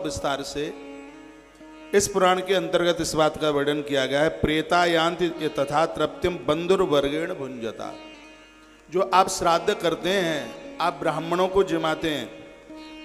विस्तार से इस पुराण के अंतर्गत इस बात का वर्णन किया गया है। प्रेतायांत तथा तृप्तिम बंधुर वर्गेण भुंजता। जो आप श्राद्ध करते हैं, आप ब्राह्मणों को जिमाते हैं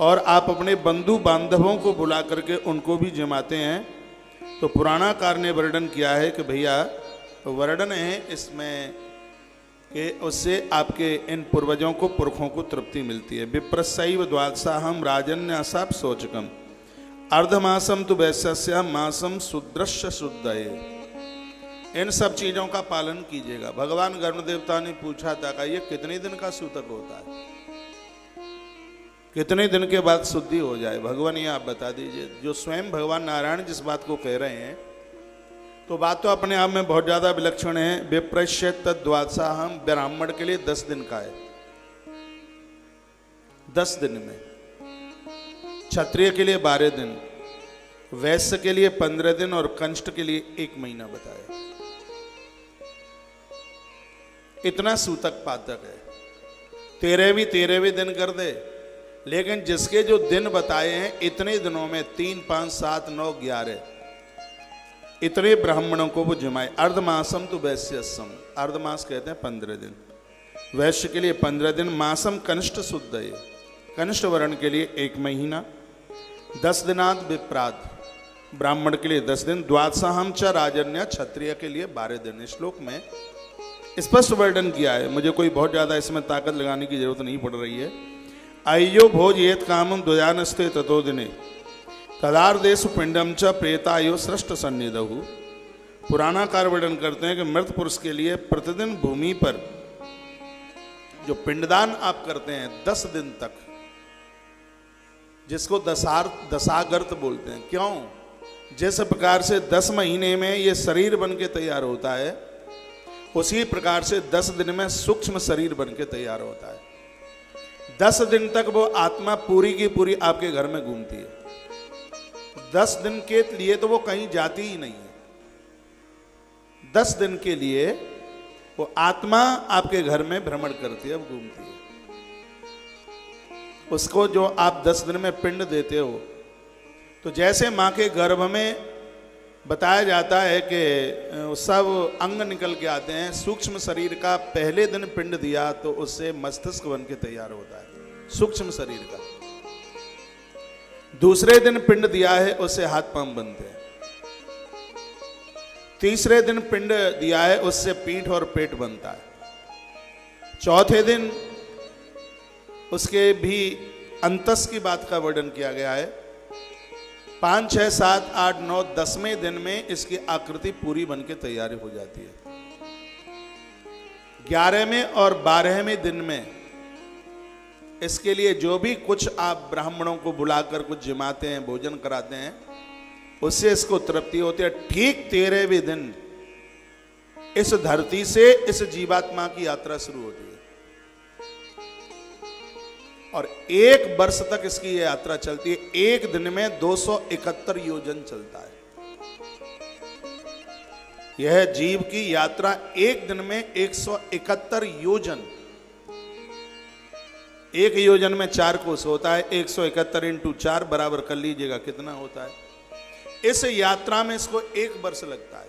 और आप अपने बंधु बांधवों को बुला करके उनको भी जिमाते हैं, तो पुराणाकार ने वर्णन किया है कि भैया वर्णन है इसमें कि उससे आपके इन पूर्वजों को, पुरखों को तृप्ति मिलती है। विप्रसैव द्वादशाहम राजन्यासाप शोचकम अर्धमासम तो वैश्य मासम शुद्रश्य शुद्धये। इन सब चीजों का पालन कीजिएगा। भगवान गरुण देवता ने पूछा था कि ये कितने दिन का सूतक होता है, कितने दिन के बाद शुद्धि हो जाए? भगवान ये आप बता दीजिए। जो स्वयं भगवान नारायण जिस बात को कह रहे हैं, तो बात तो अपने आप में बहुत ज्यादा विलक्षण है। विप्रश्य तद्वादशाहम ब्राह्मण के लिए 10 दिन का है, 10 दिन में। क्षत्रिय के लिए 12 दिन, वैश्य के लिए 15 दिन और कंष्ट के लिए 1 महीना बताया। इतना सूतक पातक है। 13वें दिन कर दे, लेकिन जिसके जो दिन बताए हैं इतने दिनों में 3, 5, 7, 9, 11 इतने ब्राह्मणों को वो जिमाए। अर्धमासम तो वैश्यसम, अर्धमास कहते हैं 15 दिन, वैश्य के लिए 15 दिन। मासम कनिष्ठ शुद्ध है, कनिष्ठ वर्ण के लिए 1 महीना। 10 दिनाद विप्राद, ब्राह्मण के लिए 10 दिन। द्वादशाहम च राजन्य, क्षत्रिय के लिए 12 दिन। श्लोक में स्पष्ट वर्णन किया है, मुझे कोई बहुत ज्यादा इसमें ताकत लगाने की जरूरत नहीं पड़ रही है। अय्यो भोज येत कामम द्वयानस्ते ततो दिने तदार्देशु पिंडम च प्रेतायो सृष्ट सन्निधहु। पुराणाकार वर्णन करते हैं कि मृत पुरुष के लिए प्रतिदिन भूमि पर जो पिंडदान आप करते हैं 10 दिन तक, जिसको दशागर्त बोलते हैं। क्यों? जिस प्रकार से 10 महीने में ये शरीर बन के तैयार होता है, उसी प्रकार से 10 दिन में सूक्ष्म शरीर बन के तैयार होता है। 10 दिन तक वो आत्मा पूरी की पूरी आपके घर में घूमती है। 10 दिन के लिए तो वो कहीं जाती ही नहीं है। 10 दिन के लिए वो आत्मा आपके घर में भ्रमण करती है, वो घूमती है। उसको जो आप 10 दिन में पिंड देते हो, तो जैसे माँ के गर्भ में बताया जाता है कि सब अंग निकल के आते हैं, सूक्ष्म शरीर का पहले दिन पिंड दिया तो उससे मस्तिष्क बन के तैयार होता है सूक्ष्म शरीर का। दूसरे दिन पिंड दिया है, उससे हाथ पांव बनते हैं। तीसरे दिन पिंड दिया है, उससे पीठ और पेट बनता है। चौथे दिन उसके भी अंतस की बात का वर्णन किया गया है। 5, 6, 7, 8, 9, 10वें दिन में इसकी आकृति पूरी बन के तैयारी हो जाती है। 11वें और 12वें दिन में इसके लिए जो भी कुछ आप ब्राह्मणों को बुलाकर कुछ जिमाते हैं, भोजन कराते हैं, उससे इसको तृप्ति होती है। ठीक 13वें दिन इस धरती से इस जीवात्मा की यात्रा शुरू होती है और 1 वर्ष तक इसकी ये यात्रा चलती है। एक दिन में 271 योजन चलता है। यह जीव की यात्रा एक दिन में 171 योजन। 1 योजन में 4 कोस होता है। 171 × 4 बराबर कर लीजिएगा कितना होता है। इस यात्रा में इसको 1 वर्ष लगता है।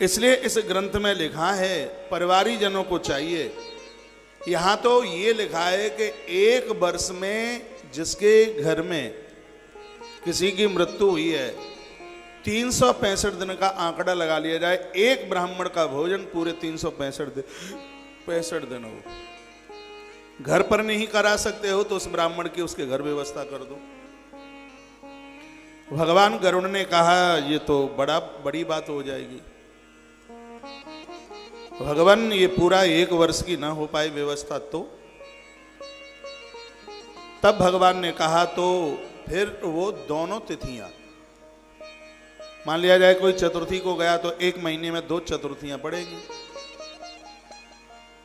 इसलिए इस ग्रंथ में लिखा है, परिवारी जनों को चाहिए। यहां तो ये लिखा है कि 1 वर्ष में जिसके घर में किसी की मृत्यु हुई है, 365 दिन का आंकड़ा लगा लिया जाए। एक ब्राह्मण का भोजन पूरे 365 दिन हो। घर पर नहीं करा सकते हो तो उस ब्राह्मण की उसके घर व्यवस्था कर दो। भगवान गरुड़ ने कहा ये तो बड़ी बात हो जाएगी। भगवान ये पूरा 1 वर्ष की ना हो पाए व्यवस्था तो? तब भगवान ने कहा तो फिर वो दोनों तिथियां, मान लिया जाए कोई चतुर्थी को गया तो 1 महीने में 2 चतुर्थियां पड़ेगी।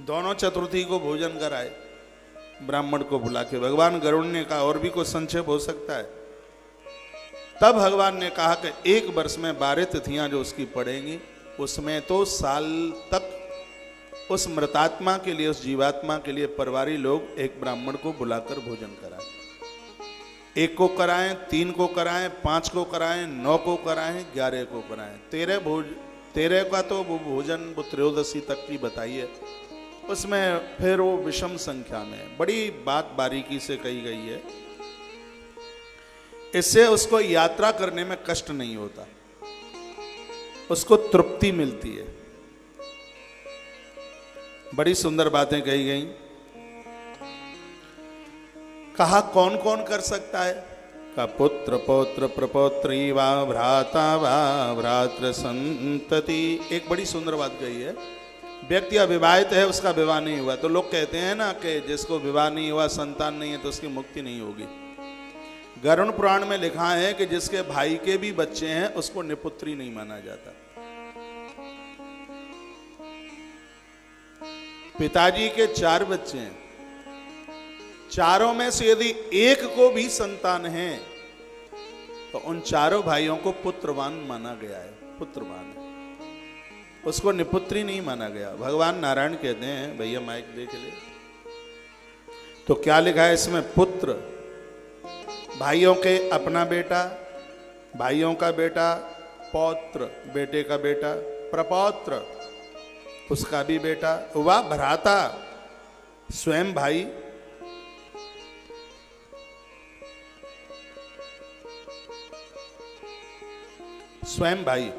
दोनों चतुर्थी को भोजन कराए ब्राह्मण को बुला के। भगवान गरुड़ ने कहा और भी कुछ संक्षेप हो सकता है। तब भगवान ने कहा कि 1 वर्ष में 12 तिथियां जो उसकी पड़ेंगी, उसमें तो साल तक उस मृतात्मा के लिए, उस जीवात्मा के लिए परिवारी लोग एक ब्राह्मण को बुलाकर भोजन कराए। 1 को कराएं, 3 को कराएं, 5 को कराएं, 9 को कराएं, 11 को कराएं। 13 का तो वो भोजन वो त्रयोदशी तक की बताइए, उसमें फिर वो विषम संख्या में बड़ी बात बारीकी से कही गई है। इससे उसको यात्रा करने में कष्ट नहीं होता, उसको तृप्ति मिलती है। बड़ी सुंदर बातें कही गई। कहा कौन कौन कर सकता है? का पुत्र पौत्र प्रपौत्री वा भ्राता वा भ्रातृ संतति। एक बड़ी सुंदर बात कही है। व्यक्ति अविवाहित है, उसका विवाह नहीं हुआ, तो लोग कहते हैं ना कि जिसको विवाह नहीं हुआ, संतान नहीं है, तो उसकी मुक्ति नहीं होगी। गरुड़ पुराण में लिखा है कि जिसके भाई के भी बच्चे हैं उसको निपुत्री नहीं माना जाता। पिताजी के 4 बच्चे हैं, चारों में से यदि एक को भी संतान है तो उन चारों भाइयों को पुत्रवान माना गया है। पुत्रवान है, उसको निपुत्री नहीं माना गया। भगवान नारायण कहते हैं, भैया माइक देख ले, तो क्या लिखा है इसमें? पुत्र, भाइयों के अपना बेटा, भाइयों का बेटा, पौत्र बेटे का बेटा, प्रपौत्र उसका भी बेटा, वा भ्राता स्वयं भाई, स्वयं भाई।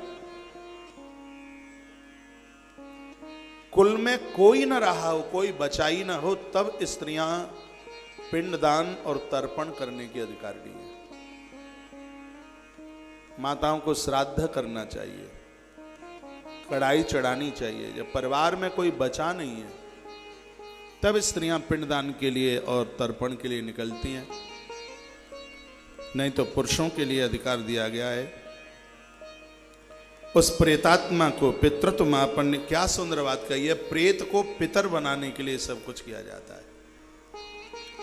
कुल में कोई न रहा हो, कोई बचा ही ना हो, तब स्त्रियां पिंडदान और तर्पण करने की अधिकारी है। माताओं को श्राद्ध करना चाहिए, कड़ाई चढ़ानी चाहिए। जब परिवार में कोई बचा नहीं है तब स्त्रियां पिंडदान के लिए और तर्पण के लिए निकलती हैं, नहीं तो पुरुषों के लिए अधिकार दिया गया है। उस प्रेतात्मा को पितृत्व मापन ने क्या सुंदर बात कही है। प्रेत को पितर बनाने के लिए सब कुछ किया जाता है,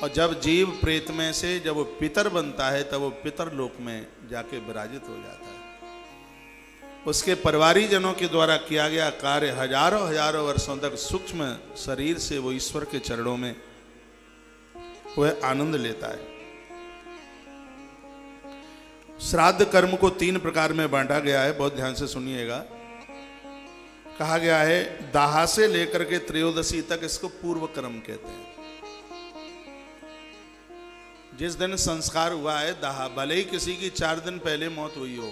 और जब जीव प्रेत में से जब वो पितर बनता है तब वो पितर लोक में जाके विराजित हो जाता है। उसके परिवारी जनों के द्वारा किया गया कार्य हजारों हजारों वर्षों तक सूक्ष्म शरीर से वो ईश्वर के चरणों में वह आनंद लेता है। श्राद्ध कर्म को 3 प्रकार में बांटा गया है, बहुत ध्यान से सुनिएगा। कहा गया है दाह से लेकर के त्रयोदशी तक इसको पूर्व कर्म कहते हैं। जिस दिन संस्कार हुआ है दाह, भले ही किसी की 4 दिन पहले मौत हुई हो,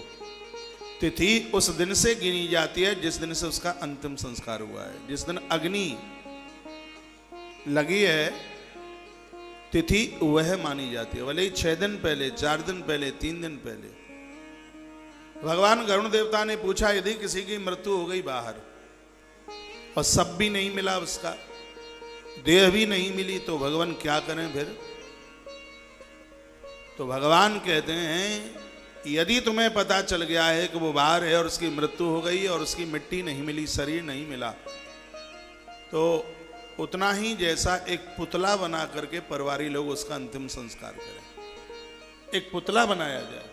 तिथि उस दिन से गिनी जाती है जिस दिन से उसका अंतिम संस्कार हुआ है। जिस दिन अग्नि लगी है तिथि वह मानी जाती है, भले ही 6 दिन पहले, 4 दिन पहले, 3 दिन पहले। भगवान गरुण देवता ने पूछा यदि किसी की मृत्यु हो गई बाहर और सब भी नहीं मिला, उसका देह भी नहीं मिली, तो भगवान क्या करें फिर? तो भगवान कहते हैं यदि तुम्हें पता चल गया है कि वो बाहर है और उसकी मृत्यु हो गई और उसकी मिट्टी नहीं मिली, शरीर नहीं मिला, तो उतना ही जैसा एक पुतला बना करके परिवारी लोग उसका अंतिम संस्कार करें। एक पुतला बनाया जाए,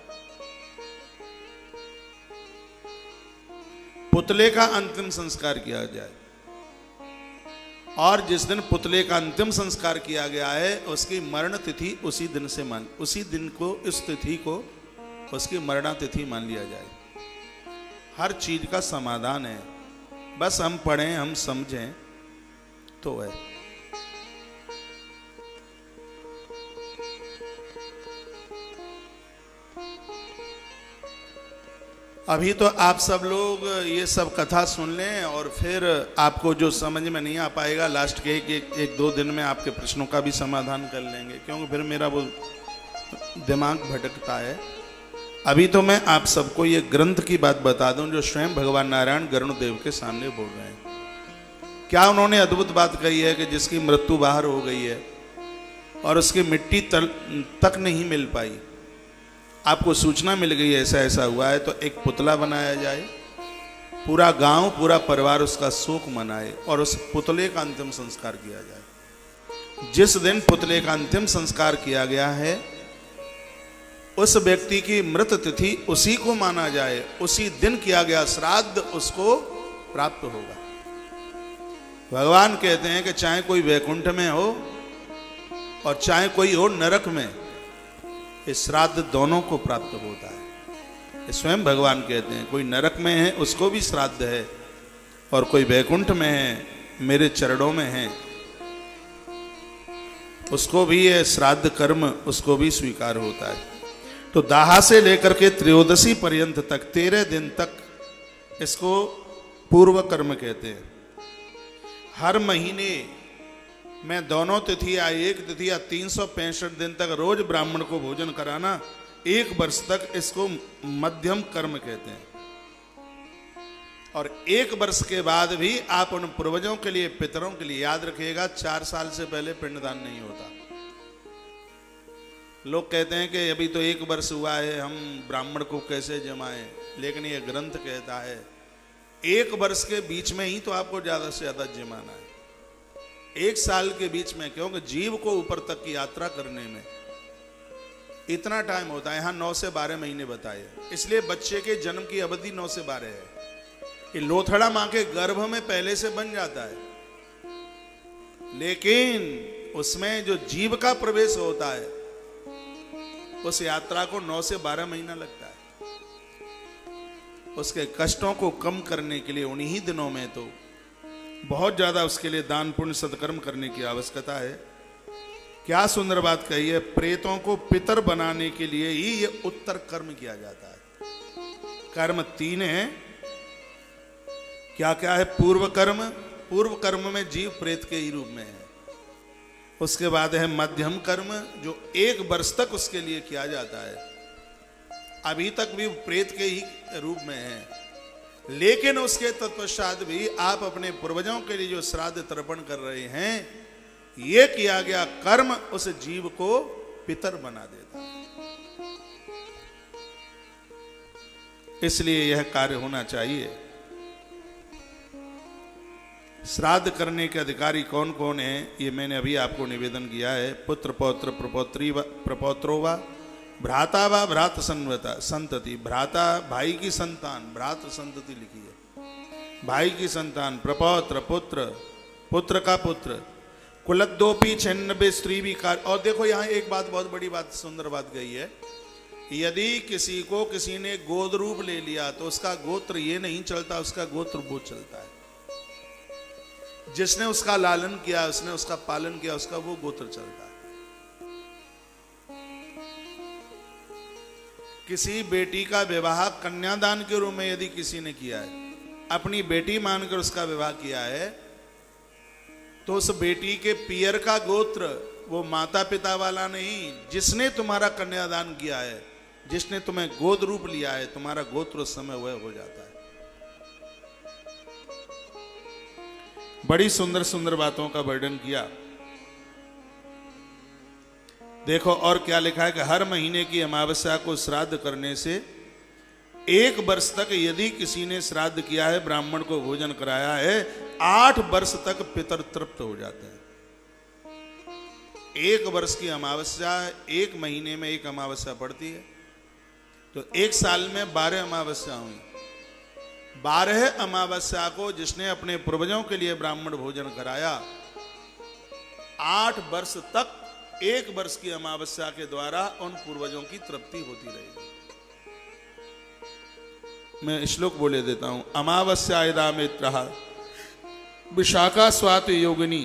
पुतले का अंतिम संस्कार किया जाए, और जिस दिन पुतले का अंतिम संस्कार किया गया है उसकी मरण तिथि उसी दिन से उसी दिन को, इस तिथि को उसकी मरणा तिथि मान लिया जाए। हर चीज का समाधान है, बस हम पढ़ें, हम समझें तो है। अभी तो आप सब लोग ये सब कथा सुन लें और फिर आपको जो समझ में नहीं आ पाएगा लास्ट के एक 2 दिन में आपके प्रश्नों का भी समाधान कर लेंगे, क्योंकि फिर मेरा वो दिमाग भटकता है। अभी तो मैं आप सबको ये ग्रंथ की बात बता दूं जो स्वयं भगवान नारायण गरुण देव के सामने बोल रहे हैं। क्या उन्होंने अद्भुत बात कही है कि जिसकी मृत्यु बाहर हो गई है और उसकी मिट्टी तक नहीं मिल पाई, आपको सूचना मिल गई ऐसा ऐसा हुआ है, तो एक पुतला बनाया जाए, पूरा गांव, पूरा परिवार उसका शोक मनाए और उस पुतले का अंतिम संस्कार किया जाए। जिस दिन पुतले का अंतिम संस्कार किया गया है उस व्यक्ति की मृत तिथि उसी को माना जाए, उसी दिन किया गया श्राद्ध उसको प्राप्त होगा। भगवान कहते हैं कि चाहे कोई वैकुंठ में हो और चाहे कोई हो नरक में, ये श्राद्ध दोनों को प्राप्त होता है। ये स्वयं भगवान कहते हैं, कोई नरक में है उसको भी श्राद्ध है, और कोई वैकुंठ में है मेरे चरणों में है उसको भी ये श्राद्ध कर्म उसको भी स्वीकार होता है। तो दाहा से लेकर के त्रयोदशी पर्यंत तक 13 दिन तक इसको पूर्व कर्म कहते हैं। हर महीने में दोनों तिथि या एक तिथि या 365 दिन तक रोज ब्राह्मण को भोजन कराना, 1 वर्ष तक इसको मध्यम कर्म कहते हैं। और 1 वर्ष के बाद भी आप उन पूर्वजों के लिए, पितरों के लिए, याद रखिएगा 4 साल से पहले पिंडदान नहीं होता। लोग कहते हैं कि अभी तो 1 वर्ष हुआ है, हम ब्राह्मण को कैसे जमाएं, लेकिन ये ग्रंथ कहता है 1 वर्ष के बीच में ही तो आपको ज्यादा से ज्यादा जमाना है। 1 साल के बीच में, क्योंकि जीव को ऊपर तक की यात्रा करने में इतना टाइम होता है। यहां 9 से 12 महीने बताए, इसलिए बच्चे के जन्म की अवधि 9 से 12 है। ये लोथड़ा मां के गर्भ में पहले से बन जाता है, लेकिन उसमें जो जीव का प्रवेश होता है उस यात्रा को 9 से 12 महीना लगता है। उसके कष्टों को कम करने के लिए उन्हीं दिनों में तो बहुत ज्यादा उसके लिए दान पुण्य सत्कर्म करने की आवश्यकता है। क्या सुंदर बात कही है, प्रेतों को पितर बनाने के लिए ही ये उत्तर कर्म किया जाता है। कर्म 3 है। क्या क्या है? पूर्व कर्म। पूर्व कर्म में जीव प्रेत के ही रूप में है। उसके बाद है मध्यम कर्म, जो 1 वर्ष तक उसके लिए किया जाता है। अभी तक भी प्रेत के ही रूप में है, लेकिन उसके तत्पश्चात भी आप अपने पूर्वजों के लिए जो श्राद्ध तर्पण कर रहे हैं, ये किया गया कर्म उस जीव को पितर बना देता है। इसलिए यह कार्य होना चाहिए। श्राद्ध करने के अधिकारी कौन कौन है, ये मैंने अभी आपको निवेदन किया है। पुत्र पौत्र प्रपौत्री प्रपौत्रो वा भ्राता वा भ्रात संतति। भ्राता भाई की संतान, भ्रात संतति लिखी है, भाई की संतान। प्रपौत्र पुत्र, पुत्र का पुत्र। कुलद्दोपी 96 स्त्री भी कार्य। और देखो यहाँ एक बात, बहुत बड़ी बात, सुंदर बात गई है। यदि किसी को किसी ने गोद रूप ले लिया तो उसका गोत्र ये नहीं चलता, उसका गोत्र वो चलता है। जिसने उसका लालन किया, उसने उसका पालन किया, उसका वो गोत्र चलता है। किसी बेटी का विवाह कन्यादान के रूप में यदि किसी ने किया है, अपनी बेटी मानकर उसका विवाह किया है, तो उस बेटी के पियर का गोत्र वो माता पिता वाला नहीं, जिसने तुम्हारा कन्यादान किया है, जिसने तुम्हें गोद रूप लिया है, तुम्हारा गोत्र उस समय वह हो जाता है। बड़ी सुंदर सुंदर बातों का वर्णन किया। देखो और क्या लिखा है कि हर महीने की अमावस्या को श्राद्ध करने से 1 वर्ष तक यदि किसी ने श्राद्ध किया है, ब्राह्मण को भोजन कराया है, 8 वर्ष तक पितर तृप्त हो जाते हैं। 1 वर्ष की अमावस्या, 1 महीने में 1 अमावस्या पड़ती है, तो 1 साल में 12 अमावस्या हुई। 12 अमावस्या को जिसने अपने पूर्वजों के लिए ब्राह्मण भोजन कराया, 8 वर्ष तक 1 वर्ष की अमावस्या के द्वारा उन पूर्वजों की तृप्ति होती रहेगी। मैं श्लोक बोले देता हूं। अमावस्या यदा मित्रः विशाखा स्वाति योगिनी।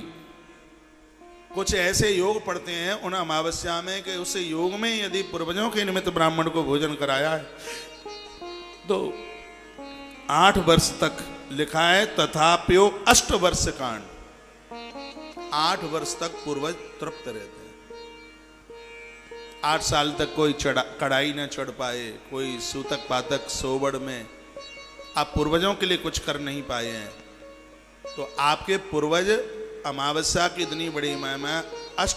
कुछ ऐसे योग पढ़ते हैं उन अमावस्या में कि उस योग में यदि पूर्वजों के निमित्त ब्राह्मण को भोजन कराया है तो 8 वर्ष तक लिखा है। तथाप्यो 8 वर्ष कांड, 8 वर्ष तक पूर्वज तृप्त रहते हैं। 8 साल तक कोई कड़ाई न चढ़ पाए, कोई सूतक पातक सोबड़ में आप पूर्वजों के लिए कुछ कर नहीं पाए हैं, तो आपके पूर्वज अमावस्या की इतनी बड़ी महिमा 8